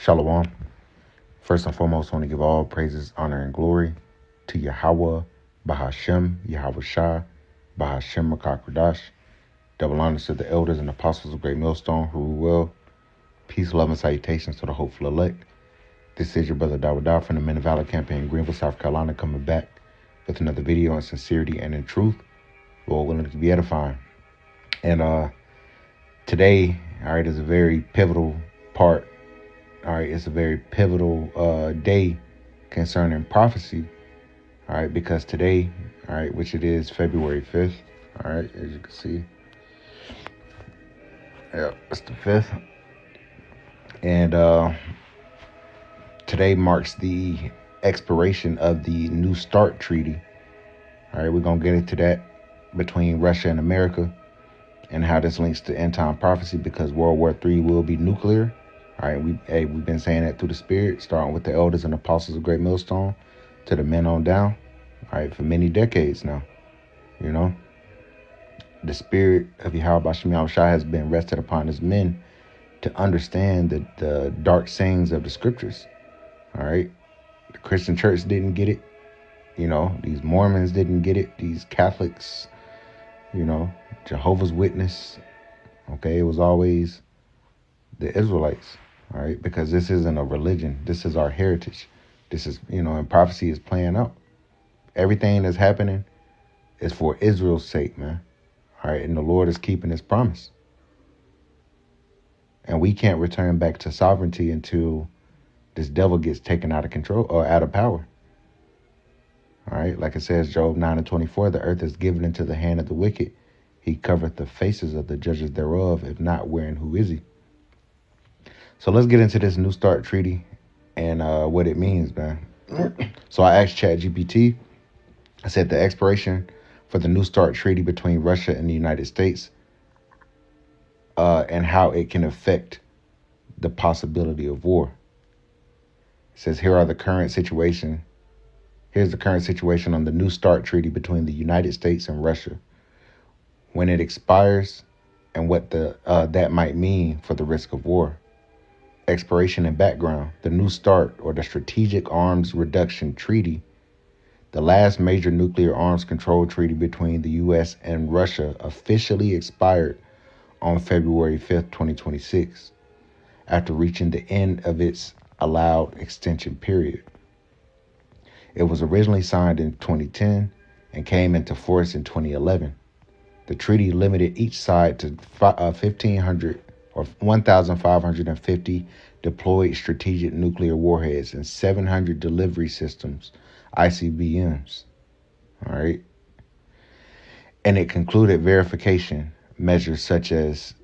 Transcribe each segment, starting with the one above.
Shalom. First and foremost, I want to give all praises, honor, and glory to Yahweh, Bahashem, Yahweh Shah, Bahashem Makakradash. Double honors to the elders and apostles of Great Millstone who rule well. Peace, love, and salutations to the hopeful elect. This is your brother Dawada from the Men of Valor campaign in Greenville, South Carolina, coming back with another video in sincerity and in truth, Lord willing to be edifying. And today, all right, is a very pivotal part. All right, it's a very pivotal day concerning prophecy. All right, because today, all right, which it is February 5th. All right, as you can see, yeah, it's the 5th. And today marks the expiration of the New START Treaty. All right, we're going to get into that between Russia and America and how this links to end time prophecy, because World War III will be nuclear. All right, we've been saying that through the Spirit, starting with the elders and apostles of Great Millstone to the men on down. All right, for many decades now. You know, the Spirit of Yahweh Bashem Yahweh Shai has been rested upon his men to understand the dark sayings of the scriptures. All right, the Christian church didn't get it. You know, these Mormons didn't get it. These Catholics, you know, Jehovah's Witness. Okay, it was always the Israelites. All right, because this isn't a religion. This is our heritage. This is, you know, and prophecy is playing out. Everything that's happening is for Israel's sake, man. All right, and the Lord is keeping his promise. And we can't return back to sovereignty until this devil gets taken out of control or out of power. All right, like it says, Job 9:24, the earth is given into the hand of the wicked. He covereth the faces of the judges thereof. If not, wherein who is he? So let's get into this New START Treaty and what it means, man. So I asked ChatGPT, I said the expiration for the New START Treaty between Russia and the United States and how it can affect the possibility of war. It says, here's the current situation on the New START Treaty between the United States and Russia, when it expires and what that might mean for the risk of war. Expiration and background. The New START, or the Strategic Arms Reduction Treaty, the last major nuclear arms control treaty between the U.S. and Russia, officially expired on February 5th, 2026, after reaching the end of its allowed extension period. It was originally signed in 2010 and came into force in 2011. The treaty limited each side to 1,500 or 1,550 deployed strategic nuclear warheads and 700 delivery systems, ICBMs. All right. And it concluded verification measures such as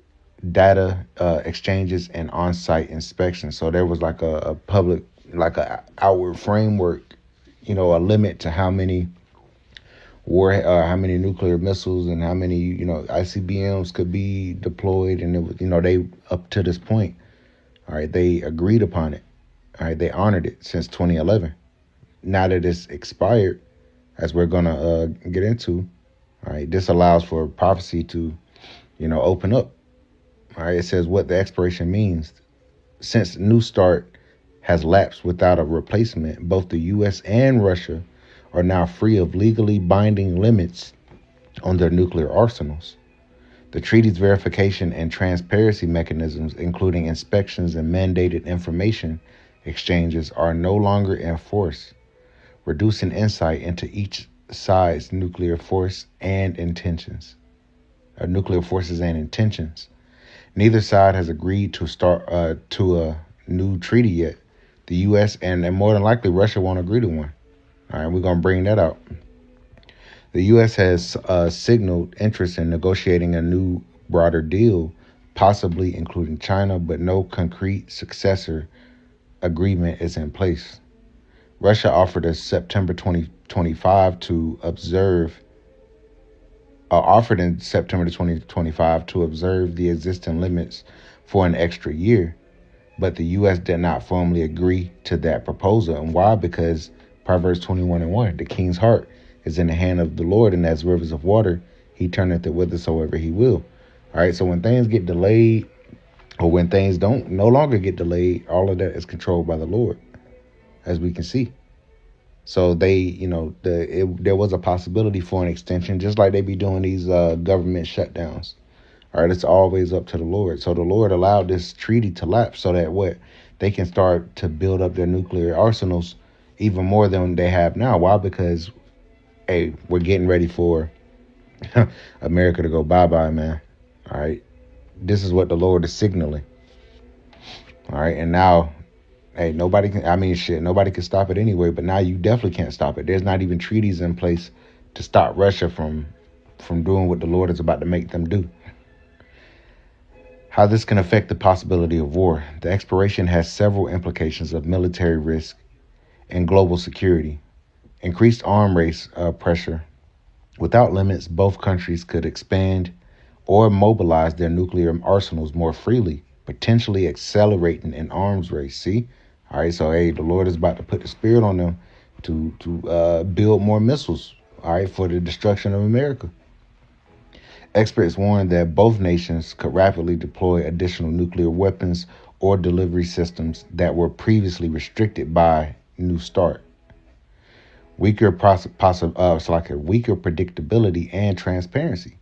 data exchanges and on-site inspections. So there was like a public, like a outward framework, you know, a limit to how many how many nuclear missiles and how many, you know, ICBMs could be deployed. And it was, you know, they, up to this point, all right, they agreed upon it. All right, they honored it since 2011. Now that it's expired, as we're gonna get into, all right, this allows for prophecy to, you know, open up. All right, it says what the expiration means. Since New START has lapsed without a replacement, both the U.S. and Russia are now free of legally binding limits on their nuclear arsenals. The treaty's verification and transparency mechanisms, including inspections and mandated information exchanges, are no longer in force, reducing insight into each side's nuclear force and intentions. Nuclear forces and intentions. Neither side has agreed to start to a new treaty yet. The U.S. and more than likely Russia won't agree to one. All right, we're going to bring that out. The U.S. has signaled interest in negotiating a new, broader deal, possibly including China, but no concrete successor agreement is in place. Russia offered in September 2025 to observe the existing limits for an extra year, but the U.S. did not formally agree to that proposal. And why? Because Proverbs 21:1, the king's heart is in the hand of the Lord, and as rivers of water, he turneth it whithersoever he will. All right, so when things get delayed or when things don't no longer get delayed, all of that is controlled by the Lord, as we can see. So they, there was a possibility for an extension, just like they be doing these government shutdowns. All right, it's always up to the Lord. So the Lord allowed this treaty to lapse so that they can start to build up their nuclear arsenals even more than they have now. Why? Because, hey, we're getting ready for America to go bye-bye, man. All right, this is what the Lord is signaling. All right, and now, hey, nobody can stop it anyway, but now you definitely can't stop it. There's not even treaties in place to stop Russia from doing what the Lord is about to make them do. How this can affect the possibility of war. The expiration has several implications of military risk and global security. Increased arms race pressure. Without limits, both countries could expand or mobilize their nuclear arsenals more freely, potentially accelerating an arms race. See? All right, so hey, the Lord is about to put the spirit on them to build more missiles, all right, for the destruction of America. Experts warn that both nations could rapidly deploy additional nuclear weapons or delivery systems that were previously restricted by New START. Weaker predictability and transparency.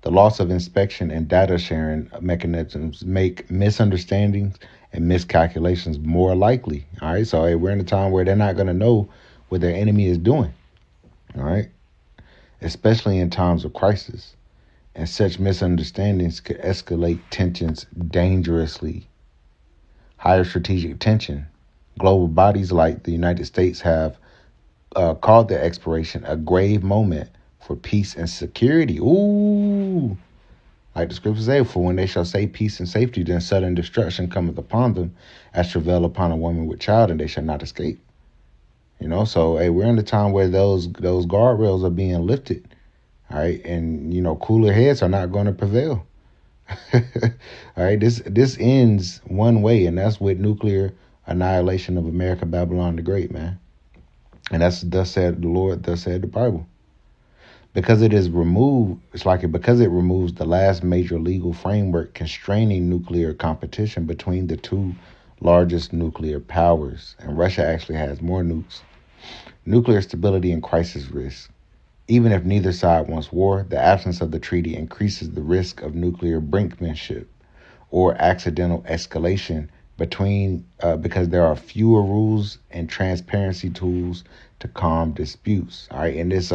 The loss of inspection and data sharing mechanisms make misunderstandings and miscalculations more likely. All right, so hey, we're in a time where they're not going to know what their enemy is doing. All right, especially in times of crisis. And such misunderstandings could escalate tensions dangerously. Higher strategic tension. Global bodies like the United States have called the expiration a grave moment for peace and security. Ooh, like the scriptures say, for when they shall say peace and safety, then sudden destruction cometh upon them, as travail upon a woman with child, and they shall not escape. So hey, we're in a time where those guardrails are being lifted. All right, and cooler heads are not going to prevail. All right, this ends one way, and that's with nuclear annihilation of America, Babylon the Great, man. And that's thus said the Lord, thus said the Bible. Because it removes the last major legal framework constraining nuclear competition between the two largest nuclear powers, and Russia actually has more nukes. Nuclear stability and crisis risk. Even if neither side wants war, the absence of the treaty increases the risk of nuclear brinkmanship or accidental escalation because there are fewer rules and transparency tools to calm disputes. All right, and this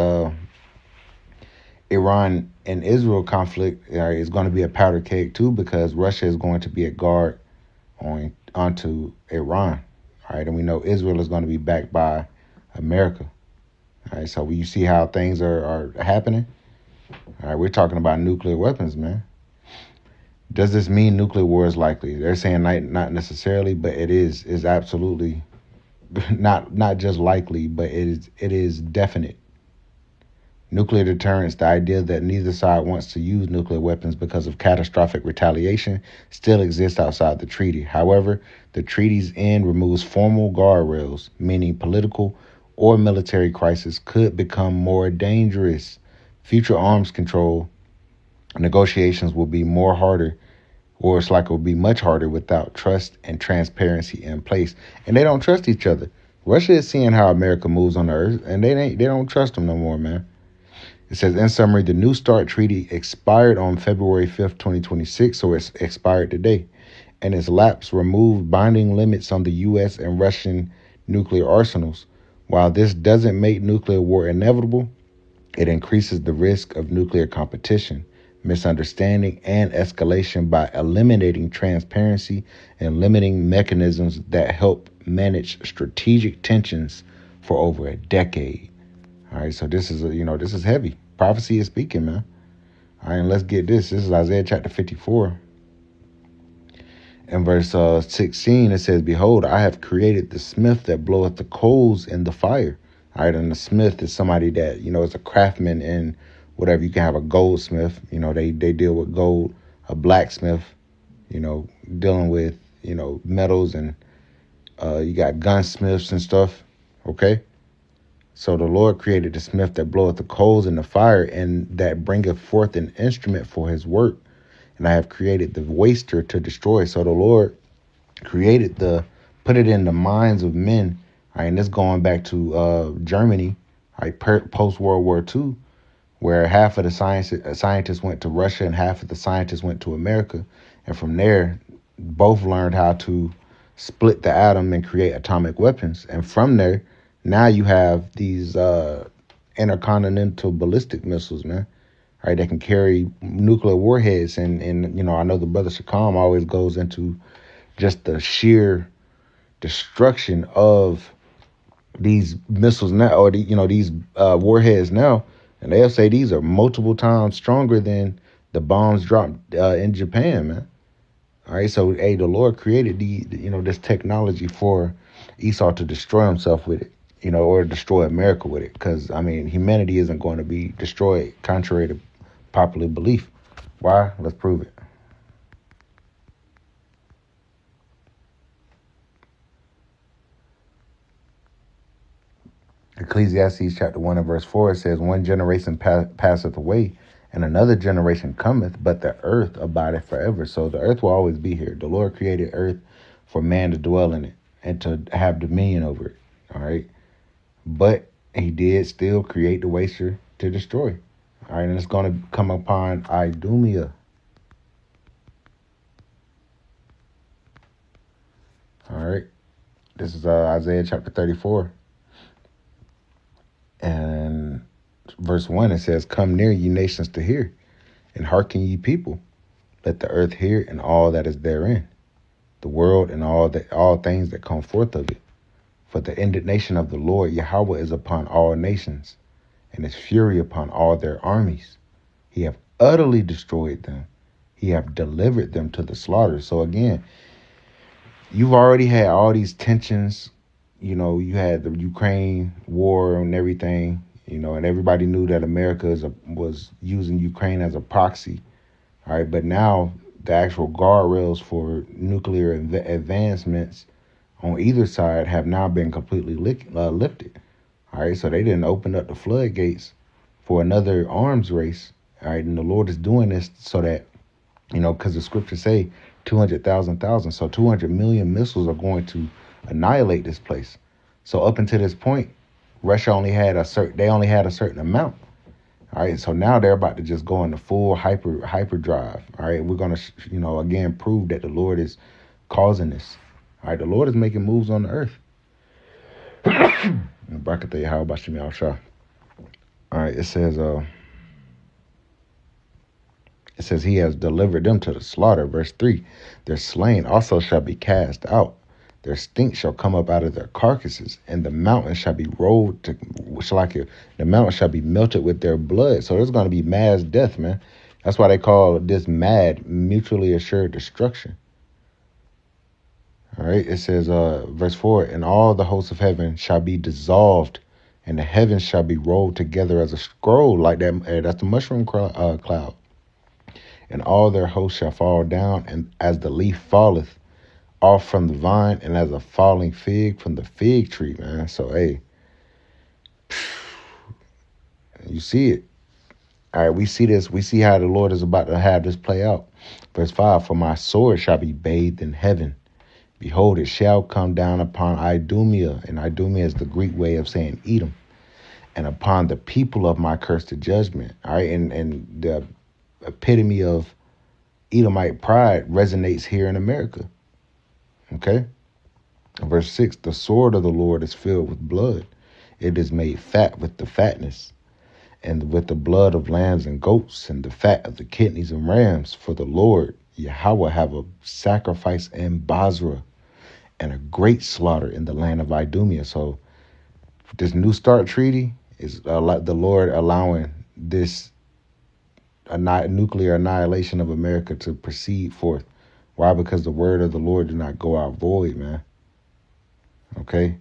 Iran and Israel conflict is going to be a powder keg too, because Russia is going to be a guard onto Iran. All right, and we know Israel is going to be backed by America. All right, so you see how things are happening. All right, we're talking about nuclear weapons, man. Does this mean nuclear war is likely? They're saying not necessarily, but it is absolutely not just likely, but it is definite. Nuclear deterrence, the idea that neither side wants to use nuclear weapons because of catastrophic retaliation, still exists outside the treaty. However, the treaty's end removes formal guardrails, meaning political or military crisis could become more dangerous. Future arms control negotiations will be it will be much harder without trust and transparency in place. And they don't trust each other. Russia is seeing how America moves on the earth, and they don't trust them no more, man. It says, in summary, the New START treaty expired on February 5th, 2026, so it's expired today. And its lapse removed binding limits on the U.S. and Russian nuclear arsenals. While this doesn't make nuclear war inevitable, it increases the risk of nuclear competition, misunderstanding, and escalation by eliminating transparency and limiting mechanisms that help manage strategic tensions for over a decade. All right, so this is heavy. Prophecy is speaking, man. All right, and let's get this. This is Isaiah chapter 54. In verse 16, it says, behold, I have created the smith that bloweth the coals in the fire. All right, and the smith is somebody that, is a craftsman in whatever. You can have a goldsmith, they deal with gold, a blacksmith, dealing with, metals, and you got gunsmiths and stuff, okay? So the Lord created the smith that bloweth the coals in the fire, and that bringeth forth an instrument for his work. and I have created the waster to destroy. So the Lord put it in the minds of men. All right, and this going back to Germany, all right, post World War II, where half of the scientists went to Russia and half of the scientists went to America. And from there, both learned how to split the atom and create atomic weapons. And from there, now you have these intercontinental ballistic missiles, man. Right, they can carry nuclear warheads. And I know the brother Shakam always goes into just the sheer destruction of these missiles now, or these warheads now. And they'll say these are multiple times stronger than the bombs dropped in Japan, man. All right, so hey, the Lord created this technology for Esau to destroy himself with it, or destroy America with it. Because humanity isn't going to be destroyed, contrary to popular belief. Why? Let's prove it. Ecclesiastes chapter 1 and verse 4, it says, one generation passeth away, and another generation cometh, but the earth abideth forever. So the earth will always be here. The Lord created earth for man to dwell in it and to have dominion over it. All right. But he did still create the waster to destroy. All right. And it's going to come upon Idumea. All right. This is Isaiah chapter 34. And verse 1, it says, come near, ye nations, to hear, and hearken, ye people. Let the earth hear, and all that is therein, the world and all things that come forth of it. For the indignation of the Lord Yahweh is upon all nations, and his fury upon all their armies. He have utterly destroyed them. He have delivered them to the slaughter. So again, you've already had all these tensions. You had the Ukraine war and everything, and everybody knew that America was using Ukraine as a proxy. All right. But now the actual guardrails for nuclear advancements on either side have now been completely lifted. All right. So they didn't open up the floodgates for another arms race. All right. And the Lord is doing this so that, because the scriptures say 200,000. So 200 million missiles are going to annihilate this place. So up until this point, Russia only had a certain amount. All right, so now they're about to just go into full hyperdrive. All right, we're gonna again prove that the Lord is causing this. All right, the Lord is making moves on the earth. All right, it says he has delivered them to the slaughter. Verse 3, their slain also shall be cast out. Their stink shall come up out of their carcasses, and the mountain shall be the mountain shall be melted with their blood. So there's going to be mass death, man. That's why they call this mutually assured destruction. All right, it says, verse 4, and all the hosts of heaven shall be dissolved, and the heavens shall be rolled together as a scroll, like that. That's the mushroom cloud. And all their hosts shall fall down, and as the leaf falleth off from the vine, and as a falling fig from the fig tree, man. So, hey, you see it. All right, we see this. We see how the Lord is about to have this play out. Verse 5, for my sword shall be bathed in heaven. Behold, it shall come down upon Idumea, and Idumea is the Greek way of saying Edom, and upon the people of my cursed judgment. All right, and the epitome of Edomite pride resonates here in America. Okay. Verse 6, the sword of the Lord is filled with blood. It is made fat with the fatness, and with the blood of lambs and goats, and the fat of the kidneys and rams. For the Lord Yahweh have a sacrifice in Basra, and a great slaughter in the land of Idumea. So this New START treaty is the Lord allowing this nuclear annihilation of America to proceed forth. Why? Because the word of the Lord did not go out void, man. Okay.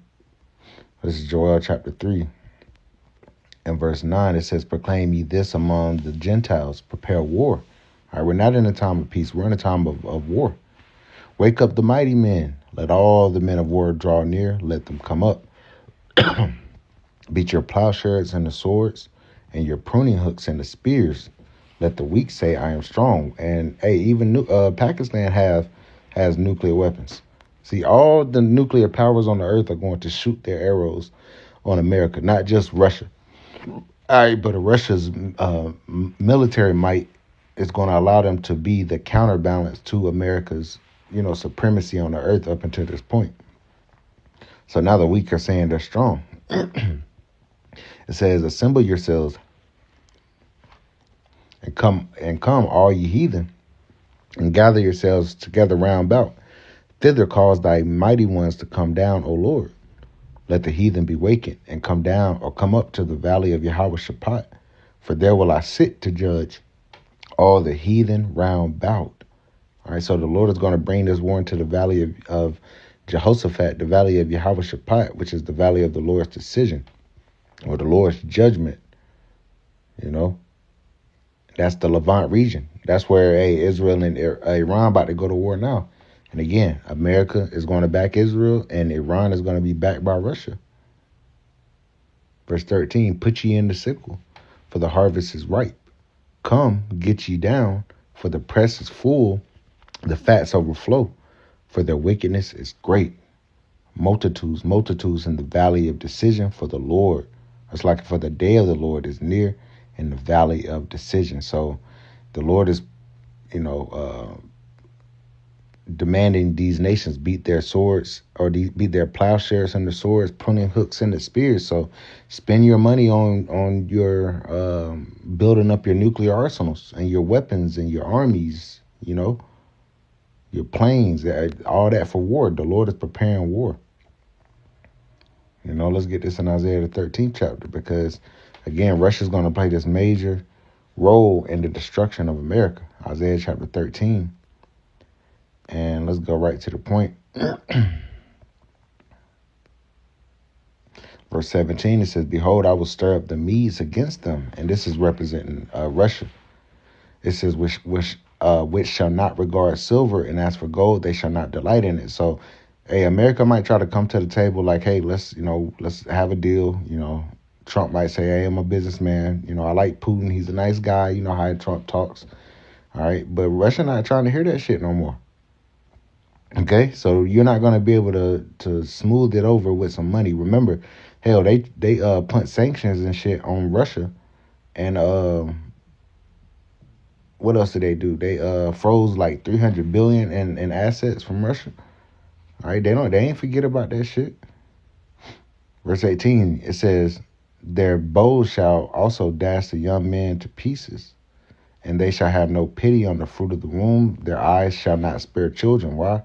This is Joel chapter 3. In verse 9, it says, proclaim ye this among the Gentiles, prepare war. All right, we're not in a time of peace. We're in a time of war. Wake up the mighty men. Let all the men of war draw near. Let them come up. Beat your plowshares and the swords, and your pruning hooks and the spears. Let the weak say, I am strong. And hey, even Pakistan has nuclear weapons. See, all the nuclear powers on the earth are going to shoot their arrows on America, not just Russia. All right, but Russia's military might is going to allow them to be the counterbalance to America's, supremacy on the earth up until this point. So now the weak are saying they're strong. It says, assemble yourselves and come, all ye heathen, and gather yourselves together round about. Thither cause thy mighty ones to come down, O Lord. Let the heathen be wakened and come down or come up to the valley of Yahweh Shaphat, for there will I sit to judge all the heathen round about. All right, so the Lord is going to bring this war into the valley of Jehoshaphat, the valley of Yahweh Shaphat, which is the valley of the Lord's decision or the Lord's judgment. That's the Levant region. That's where Israel and Iran about to go to war now. And again, America is going to back Israel, and Iran is going to be backed by Russia. Verse 13, put ye in the sickle, for the harvest is ripe. Come, get ye down, for the press is full, the fats overflow, for their wickedness is great. Multitudes in the valley of decision for the Lord. It's like for the day of the Lord is near in the valley of decision. So the Lord is, demanding these nations beat their swords or beat their plowshares and their swords, pruning hooks and the spears. So spend your money on your building up your nuclear arsenals and your weapons and your armies, your planes, all that for war. The Lord is preparing war. Let's get this in Isaiah the 13th chapter, because again, Russia's going to play this major role in the destruction of America. Isaiah chapter 13. And let's go right to the point. Verse 17, it says, behold, I will stir up the Medes against them. And this is representing Russia. It says, which shall not regard silver, and as for gold, they shall not delight in it. So, America might try to come to the table like, hey, let's have a deal. Trump might say, hey, I'm a businessman. I like Putin. He's a nice guy. You know how Trump talks. All right. But Russia not trying to hear that shit no more. Okay, so you're not going to be able to smooth it over with some money. Remember, hell, they put sanctions and shit on Russia, and what else did they do? They froze like $300 billion in assets from Russia. All right, they ain't forget about that shit. Verse 18, it says, their bows shall also dash the young men to pieces, and they shall have no pity on the fruit of the womb. Their eyes shall not spare children. Why?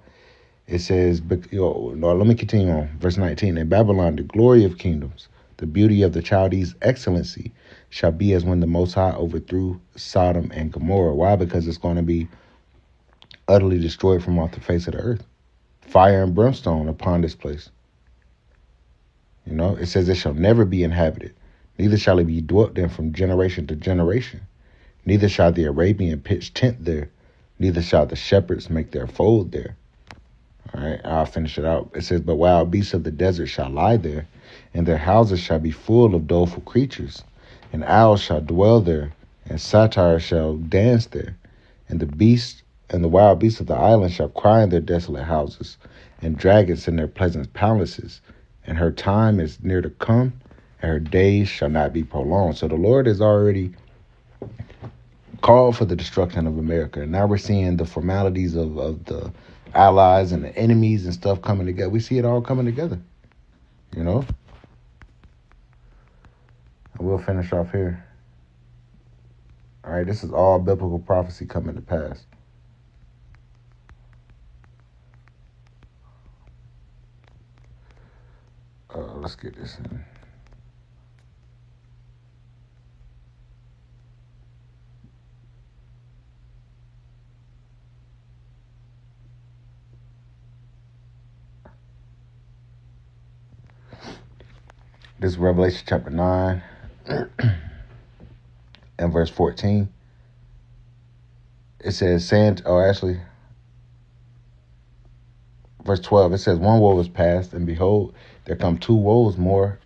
It says, let me continue on. Verse 19, in Babylon, the glory of kingdoms, the beauty of the Chaldees' excellency shall be as when the Most High overthrew Sodom and Gomorrah. Why? Because it's going to be utterly destroyed from off the face of the earth. Fire and brimstone upon this place. It says it shall never be inhabited, neither shall it be dwelt in from generation to generation. Neither shall the Arabian pitch tent there, neither shall the shepherds make their fold there. All right, I'll finish it out. It says, but wild beasts of the desert shall lie there, and their houses shall be full of doleful creatures. And owls shall dwell there, and satyrs shall dance there. And the wild beasts of the island shall cry in their desolate houses, and dragons in their pleasant palaces. And her time is near to come, and her days shall not be prolonged. So the Lord has already called for the destruction of America. And now we're seeing the formalities of the allies and the enemies and stuff coming together. We see it all coming together, And we'll finish off here. All right, this is all biblical prophecy coming to pass. Let's get this in. This is Revelation chapter 9 and verse 14. It says, verse 12, it says, one woe is past, and behold, there come two woes more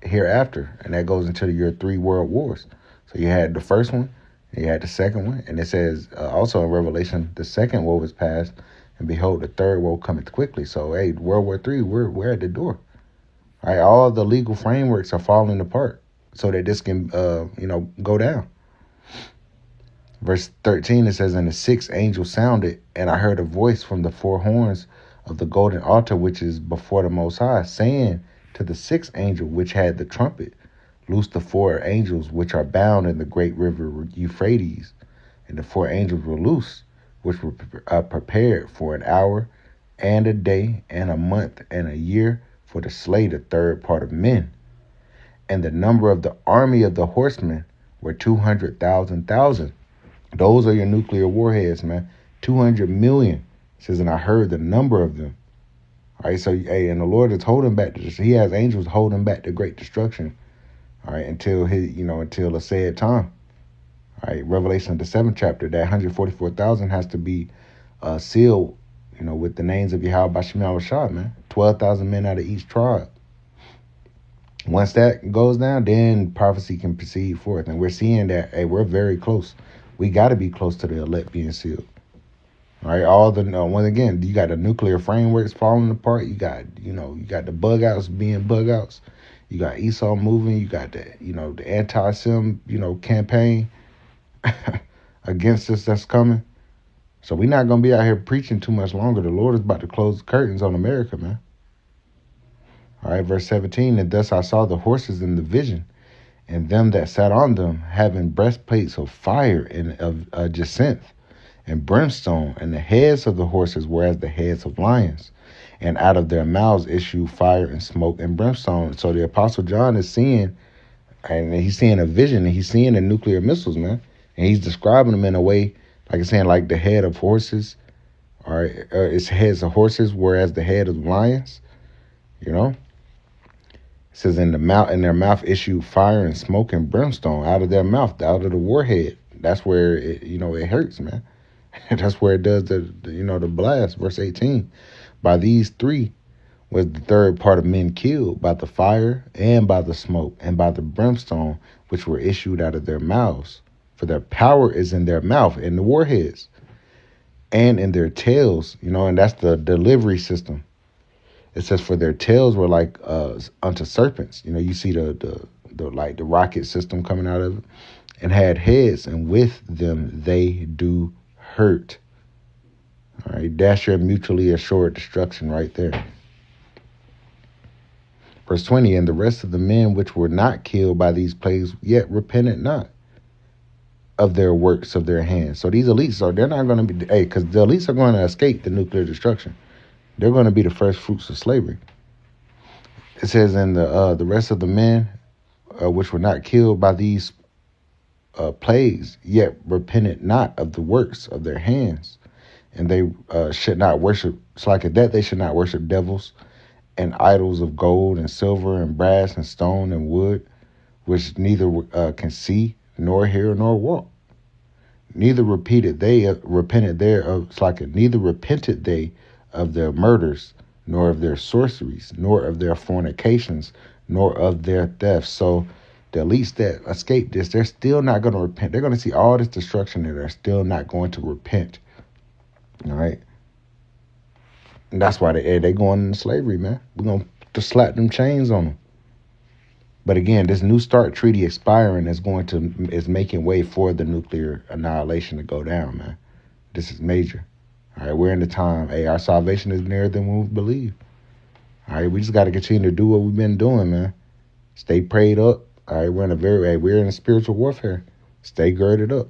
hereafter. And that goes into your 3 world wars. So you had the first one, You had the second one, and it says also in Revelation, the second woe is past, and behold, the third woe cometh quickly. So, hey, World War III, we're at the door. All right, all the legal frameworks are falling apart so that this can, go down. Verse 13, it says, and the sixth angel sounded, and I heard a voice from the four horns of the golden altar, which is before the Most High, saying to the sixth angel, which had the trumpet, loose the four angels which are bound in the great river Euphrates. And the four angels were loose, which were prepared for an hour and a day and a month and a year for to slay the third part of men. And the number of the army of the horsemen were 200,000. Those are your nuclear warheads, man. 200 million. It says, and I heard the number of them. All right, so, hey, and the Lord is holding back this. He has angels holding back the great destruction. All right, until until a said time. All right, Revelation, the 7th chapter, that 144,000 has to be sealed, with the names of Yahweh Bashim Al-Rashad, man. 12,000 men out of each tribe. Once that goes down, then prophecy can proceed forth. And we're seeing that, hey, we're very close. We got to be close to the elect being sealed. All right, once again, you got the nuclear frameworks falling apart. You got, you got the bug outs being bug outs. You got Esau moving. You got the anti-Sim, campaign against us that's coming. So we're not going to be out here preaching too much longer. The Lord is about to close the curtains on America, man. All right, verse 17, and thus I saw the horses in the vision, and them that sat on them, having breastplates of fire and of jacinth and brimstone, and the heads of the horses were as the heads of lions, and out of their mouths issue fire and smoke and brimstone. So the Apostle John is seeing, and he's seeing a vision, and he's seeing the nuclear missiles, man, and he's describing them in a way, like it's saying, like the head of horses, all right, it's heads of horses, whereas the head of lions, It says in their mouth issue fire and smoke and brimstone out of their mouth, out of the warhead. That's where it hurts, man. That's where it does the blast. Verse 18. By these three was the third part of men killed, by the fire and by the smoke and by the brimstone, which were issued out of their mouths. For their power is in their mouth, in the warheads, and in their tails, and that's the delivery system. It says, for their tails were like unto serpents. You see the rocket system coming out of it, and had heads, and with them they do hurt. All right, that's your mutually assured destruction right there. Verse 20, and the rest of the men which were not killed by these plagues yet repented not of their works of their hands. So these elites they're not going to be, because the elites are going to escape the nuclear destruction. They're going to be the first fruits of slavery. It says, and the rest of the men which were not killed by these plagues yet repented not of the works of their hands, and they should not worship. It's like that they should not worship devils and idols of gold and silver and brass and stone and wood, which neither can see nor hear nor walk. Neither repented they of their murders, nor of their sorceries, nor of their fornications, nor of their thefts. So the elites that escape this, they're still not going to repent. They're going to see all this destruction, and they're still not going to repent. All right? And that's why they going into slavery, man. We're going to slap them chains on them. But again, this New START treaty expiring is making way for the nuclear annihilation to go down, man. This is major. All right, we're in the time. Hey, our salvation is nearer than we believe. All right, we just got to continue to do what we've been doing, man. Stay prayed up. All right, we're in a spiritual warfare. Stay girded up.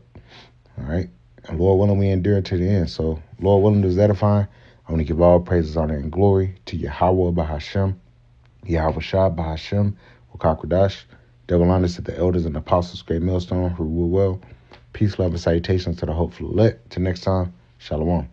All right, and Lord willing, we endure to the end. So, Lord willing, is edifying. I want to give all praises, honor, and glory to Yahweh Bahashem, Yahweh Shah Bahashem, Wakakwadash. Double honors to the elders and apostles, great millstone, who rule well. Peace, love, and salutations to the hopeful elect. Till next time, Shalom.